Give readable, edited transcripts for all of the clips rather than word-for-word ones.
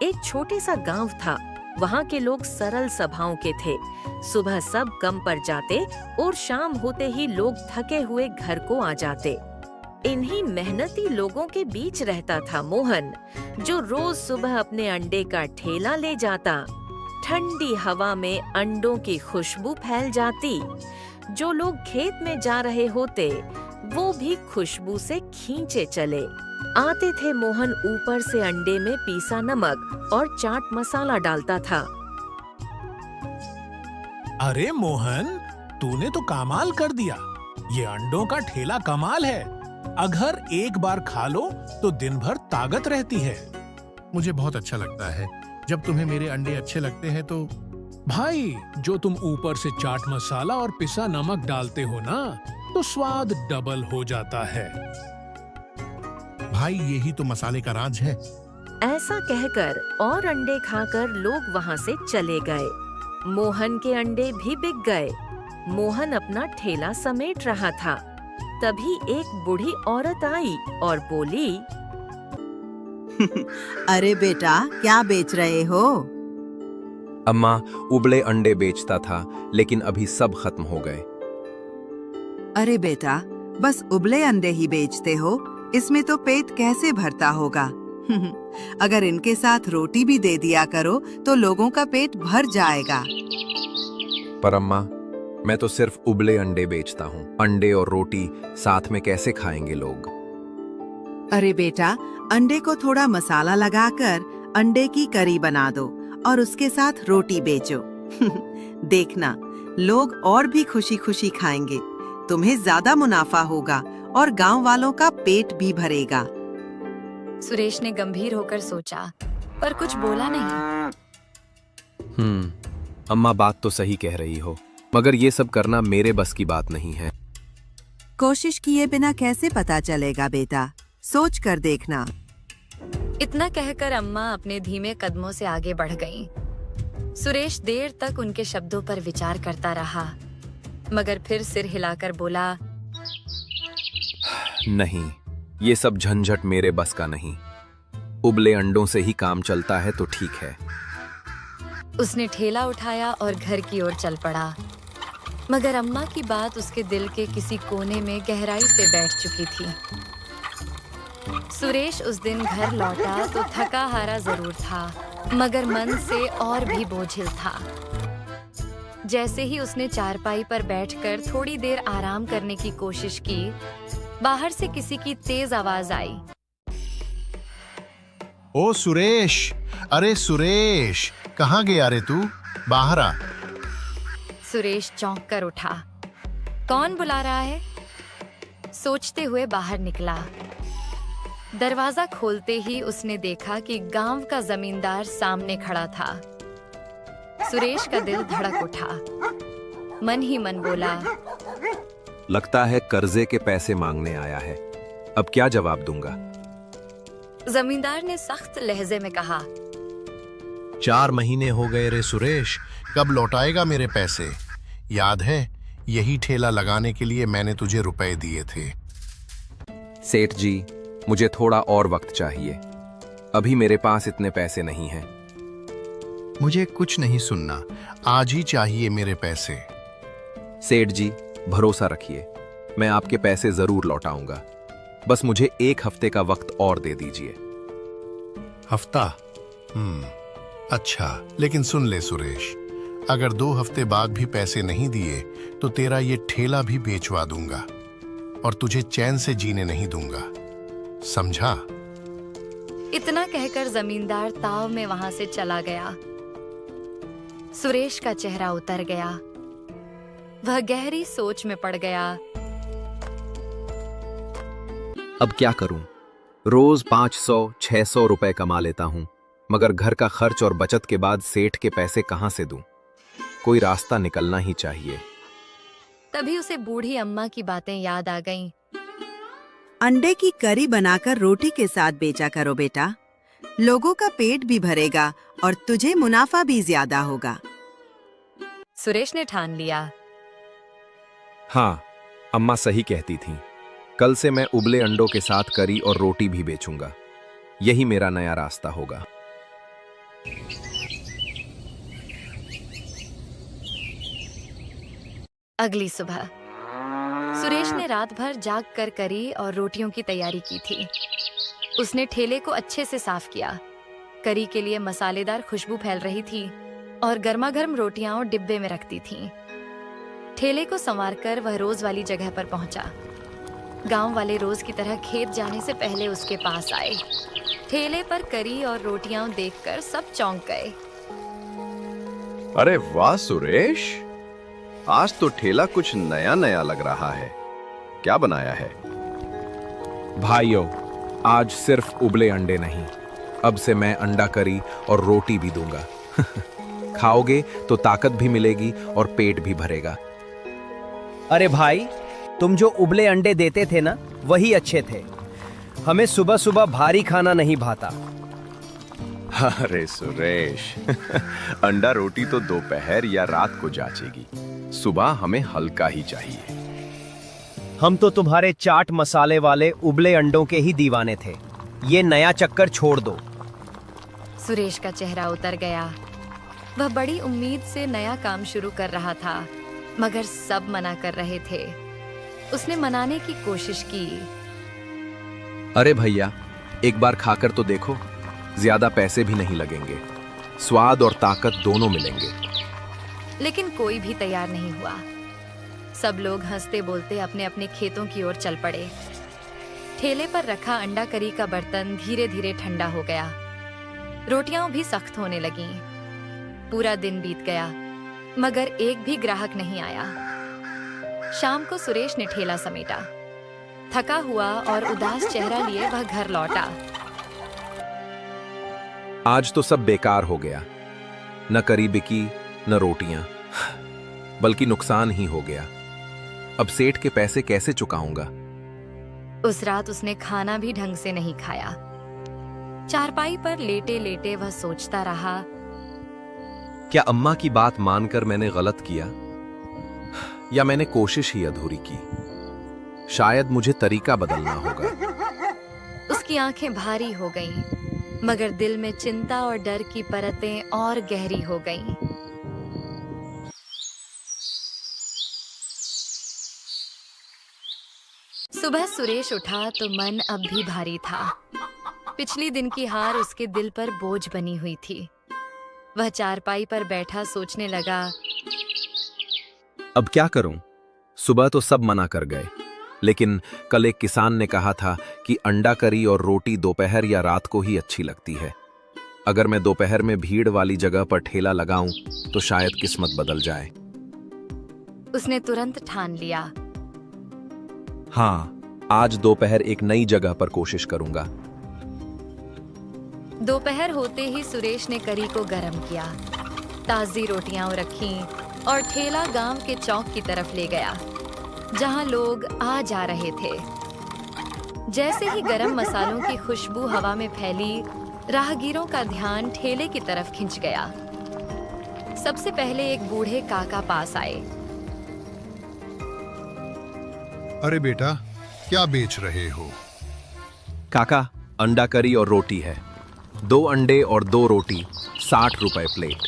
एक छोटे सा गांव था। वहाँ के लोग सरल स्वभाव के थे। सुबह सब काम पर जाते और शाम होते ही लोग थके हुए घर को आ जाते। इन्हीं मेहनती लोगों के बीच रहता था मोहन, जो रोज सुबह अपने अंडे का ठेला ले जाता। ठंडी हवा में अंडों की खुशबू फैल जाती। जो लोग खेत में जा रहे होते वो भी खुशबू से खींचे चले आते थे। मोहन ऊपर से अंडे में पीसा नमक और चाट मसाला डालता था। अरे मोहन, तूने तो कमाल कर दिया। ये अंडों का ठेला कमाल है। अगर एक बार खा लो तो दिन भर ताकत रहती है। मुझे बहुत अच्छा लगता है जब तुम्हें मेरे अंडे अच्छे लगते हैं तो। भाई, जो तुम ऊपर से चाट मसाला और पिसा नमक डालते हो ना, तो स्वाद डबल हो जाता है। भाई, यही तो मसाले का राज है। ऐसा कहकर और अंडे खाकर लोग वहाँ से चले गए। मोहन के अंडे भी बिक गए। मोहन अपना ठेला समेट रहा था। तभी एक बूढ़ी औरत आई और बोली, अरे बेटा, क्या बेच रहे हो? अम्मा, उबले अंडे बेचता था, लेकिन अभी सब खत्म हो गए। अरे बेटा, बस उबले अंडे ही बेचते हो? इसमें तो पेट कैसे भरता होगा? अगर इनके साथ रोटी भी दे दिया करो तो लोगों का पेट भर जाएगा। पर अम्मा, मैं तो सिर्फ उबले अंडे बेचता हूँ। अंडे और रोटी साथ में कैसे खाएंगे लोग? अरे बेटा, अंडे को थोड़ा मसाला लगाकर अंडे की करी बना दो और उसके साथ रोटी बेचो। देखना, लोग और भी खुशी खुशी खाएंगे। तुम्हें ज्यादा मुनाफा होगा और गांव वालों का पेट भी भरेगा। सुरेश ने गंभीर होकर सोचा, पर कुछ बोला नहीं। अम्मा, बात तो सही कह रही हो, मगर ये सब करना मेरे बस की बात नहीं है। कोशिश किए बिना कैसे पता चलेगा बेटा? सोच कर देखना। इतना कहकर अम्मा अपने धीमे कदमों से आगे बढ़ गईं। सुरेश देर तक उनके शब्दों पर विचार करता रहा, मगर फिर सिर हिलाकर बोला, नहीं, ये सब झंझट मेरे बस का नहीं। उबले अंडों से ही काम चलता है तो ठीक है। उसने ठेला उठाया और घर की ओर चल पड़ा। मगर अम्मा की बात उसके दिल के किसी कोने में गहराई से बैठ चुकी थी। सुरेश उस दिन घर लौटा तो थका हारा जरूर था, मगर मन से और भी बोझिल था। जैसे ही उसने चारपाई पर बैठकर थोड़ी देर आराम करने की कोशिश की, बाहर से किसी की तेज आवाज आई। ओ सुरेश! अरे सुरेश, कहाँ गया रे तू? बाहर आ। सुरेश चौंक कर उठा। कौन बुला रहा है? सोचते हुए बाहर निकला। दरवाजा खोलते ही उसने देखा कि गांव का जमींदार सामने खड़ा था। सुरेश का दिल धड़क उठा। मन ही मन बोला, लगता है कर्जे के पैसे मांगने आया है। अब क्या जवाब दूंगा? जमींदार ने सख्त लहजे में कहा, 4 महीने हो गए रे सुरेश, कब लौटाएगा मेरे पैसे? याद है, यही ठेला लगाने के लिए मैंने तुझे रुपए दिए थे। सेठ जी, मुझे थोड़ा और वक्त चाहिए। अभी मेरे पास इतने पैसे नहीं हैं। मुझे कुछ नहीं सुनना, आज ही चाहिए मेरे पैसे। सेठ जी, भरोसा रखिए, मैं आपके पैसे जरूर लौटाऊंगा। बस मुझे 1 हफ्ते का वक्त और दे दीजिए। हफ्ता? अच्छा, लेकिन सुन ले सुरेश, अगर 2 हफ्ते बाद भी पैसे नहीं दिए तो तेरा ये ठेला भी बेचवा दूंगा और तुझे चैन से जीने नहीं दूंगा, समझा? इतना कहकर जमींदार ताव में वहां से चला गया। सुरेश का चेहरा उतर गया। वह गहरी सोच में पड़ गया। अब क्या करूं? रोज 500-600 रुपए कमा लेता हूं, मगर घर का खर्च और बचत के बाद सेठ के पैसे कहां से दूं? कोई रास्ता निकलना ही चाहिए। तभी उसे बूढ़ी अम्मा की बातें याद आ गईं। अंडे की करी बनाकर रोटी के साथ बेचा करो बेटा, लोगों का पेट भी भरेगा और तुझे मुनाफा भी ज्यादा होगा। सुरेश ने ठान लिया। हाँ, अम्मा सही कहती थीं। कल से मैं उबले अंडों के साथ करी और रोटी भी बेचूंगा। यही मेरा नया रास्ता होगा। अगली सुबह सुरेश ने रात भर जाग कर करी और रोटियों की तैयारी की थी। उसने ठेले को अच्छे से साफ किया। करी के लिए मसालेदार खुशबू फैल रही थी और गर्मा गर्म रोटियां डिब्बे में रखती थीं। ठेले को संवारकर वह रोज वाली जगह पर पहुंचा। गांव वाले रोज की तरह खेत जाने से पहले उसके पास आए। ठेले पर करी और रोटियां देखकर सब चौंक गए। अरे वाह सुरेश, आज तो ठेला कुछ नया नया लग रहा है। क्या बनाया है? भाइयों, आज सिर्फ उबले अंडे नहीं, अब से मैं अंडा करी और रोटी भी दूंगा। खाओगे तो ताकत भी मिलेगी और पेट भी भरेगा। अरे भाई, तुम जो उबले अंडे देते थे ना, वही अच्छे थे। हमें सुबह सुबह भारी खाना नहीं भाता। अरे सुरेश, अंडा रोटी तो दोपहर या रात को जाचेगी, सुबह हमें हल्का ही चाहिए। हम तो तुम्हारे चाट मसाले वाले उबले अंडों के ही दीवाने थे। ये नया चक्कर छोड़ दो। सुरेश का चेहरा उतर गया। वह बड़ी उम्मीद से नया काम शुरू कर रहा था, मगर सब मना कर रहे थे। उसने मनाने की कोशिश की। अरे भैया, एक बार खाकर तो देखो, ज्यादा पैसे भी नहीं लगेंगे, स्वाद और ताकत दोनों मिलेंगे। लेकिन कोई भी तैयार नहीं हुआ। सब लोग हंसते बोलते अपने अपने खेतों की ओर चल पड़े। ठेले पर रखा अंडा करी का बर्तन धीरे धीरे ठंडा हो गया। रोटियां भी सख्त होने लगीं। पूरा दिन बीत गया, मगर एक भी ग्राहक नहीं आया। शाम को सुरेश ने ठेला समेटा। थका हुआ और उदास चेहरा लिए वह घर लौटा। आज तो सब बेकार हो गया, न करी बिकी न रोटियां, बल्कि नुकसान ही हो गया। अब सेठ के पैसे कैसे चुकाऊंगा? उस रात उसने खाना भी ढंग से नहीं खाया। चारपाई पर लेटे लेटे वह सोचता रहा, क्या अम्मा की बात मानकर मैंने गलत किया, या मैंने कोशिश ही अधूरी की? शायद मुझे तरीका बदलना होगा। उसकी आंखें भारी हो गईं, मगर दिल में चिंता और डर की परतें और गहरी हो गईं। सुबह सुरेश उठा तो मन अब भी भारी था। पिछली दिन की हार उसके दिल पर बोझ बनी हुई थी। वह चारपाई पर बैठा सोचने लगा, अब क्या करूं? सुबह तो सब मना कर गए, लेकिन कल एक किसान ने कहा था कि अंडा करी और रोटी दोपहर या रात को ही अच्छी लगती है। अगर मैं दोपहर में भीड़ वाली जगह पर ठेला लगाऊं तो शायद किस्मत बदल जाए। उसने तुरंत ठान लिया। हाँ, आज दोपहर एक नई जगह पर कोशिश करूंगा। दोपहर होते ही सुरेश ने करी को गर्म किया, ताजी रोटियां रखीं और ठेला गांव के चौक की तरफ ले गया, जहां लोग आ जा रहे थे। जैसे ही गरम मसालों की खुशबू हवा में फैली, राहगीरों का ध्यान ठेले की तरफ खिंच गया। सबसे पहले एक बूढ़े काका पास आए। अरे बेटा, क्या बेच रहे हो? काका, अंडा करी और रोटी है। 2 अंडे और 2 रोटी, 60 रुपए प्लेट।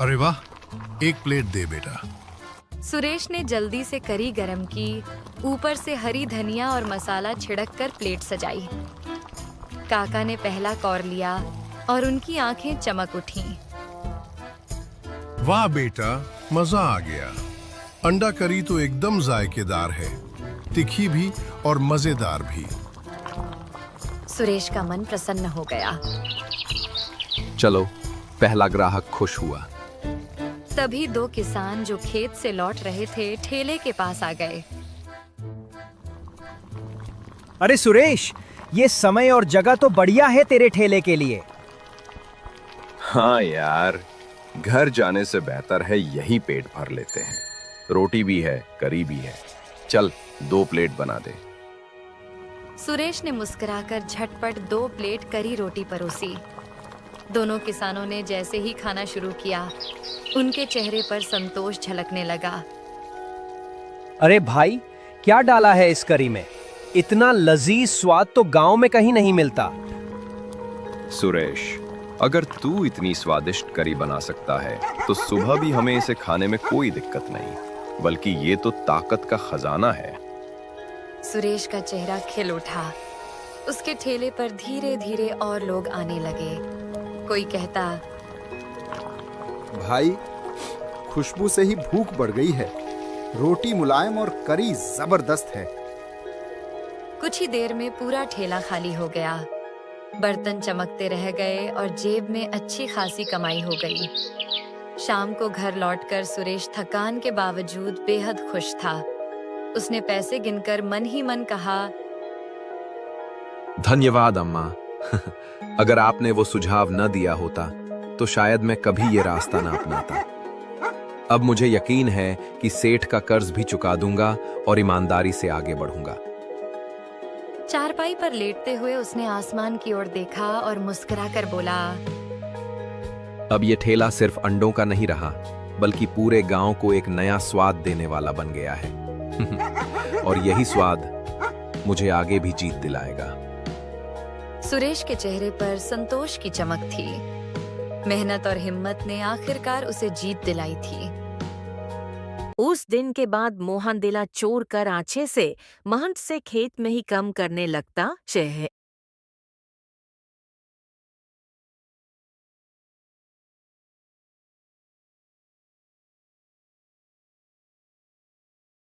अरे वाह, एक प्लेट दे बेटा। सुरेश ने जल्दी से करी गरम की, ऊपर से हरी धनिया और मसाला छिड़क कर प्लेट सजाई। काका ने पहला कौर लिया और उनकी आंखें चमक उठीं। वाह बेटा, मजा आ गया। अंडा करी तो एकदम जायकेदार है, तीखी भी और मजेदार भी। सुरेश का मन प्रसन्न हो गया। चलो, पहला ग्राहक खुश हुआ। तभी 2 किसान जो खेत से लौट रहे थे ठेले के पास आ गए। अरे सुरेश, ये समय और जगह तो बढ़िया है तेरे ठेले के लिए। हाँ यार, घर जाने से बेहतर है यही पेट भर लेते हैं। रोटी भी है, करी भी है। चल, 2 प्लेट बना दे। सुरेश ने मुस्कुराकर झटपट 2 प्लेट करी रोटी परोसी। दोनों किसानों ने जैसे ही खाना शुरू किया, उनके चेहरे पर संतोष झलकने लगा। अरे भाई, क्या डाला है इस करी में? इतना लजीज स्वाद तो गांव में कहीं नहीं मिलता। सुरेश, अगर तू इतनी स्वादिष्ट करी बना सकता है तो सुबह भी हमें इसे खाने में कोई दिक्कत नहीं, बल्कि ये तो ताकत का खजाना है। सुरेश का चेहरा खिल उठा। उसके ठेले पर धीरे धीरे और लोग आने लगे। कोई कहता, भाई, खुशबू से ही भूख बढ़ गई है। रोटी मुलायम और करी जबरदस्त है। कुछ ही देर में पूरा ठेला खाली हो गया। बर्तन चमकते रह गए और जेब में अच्छी खासी कमाई हो गई। शाम को घर लौटकर सुरेश थकान के बावजूद बेहद खुश था। उसने पैसे गिनकर मन ही मन कहा, धन्यवाद अम्मा। अगर आपने वो सुझाव न दिया होता तो शायद मैं कभी ये रास्ता न अपनाता। अब मुझे यकीन है कि सेठ का कर्ज भी चुका दूंगा और ईमानदारी से आगे बढ़ूंगा। चारपाई पर लेटते हुए उसने आसमान की ओर देखा और मुस्कुराकर बोला, अब ये ठेला सिर्फ अंडों का नहीं रहा, बल्कि पूरे गांव को एक नया स्वाद देने वाला बन गया है। और यही स्वाद मुझे आगे भी जीत दिलाएगा। सुरेश के चेहरे पर संतोष की चमक थी। मेहनत और हिम्मत ने आखिरकार उसे जीत दिलाई थी। उस दिन के बाद मोहन दिला चोर कर आंचे से महंत से खेत में ही कम करने लगता।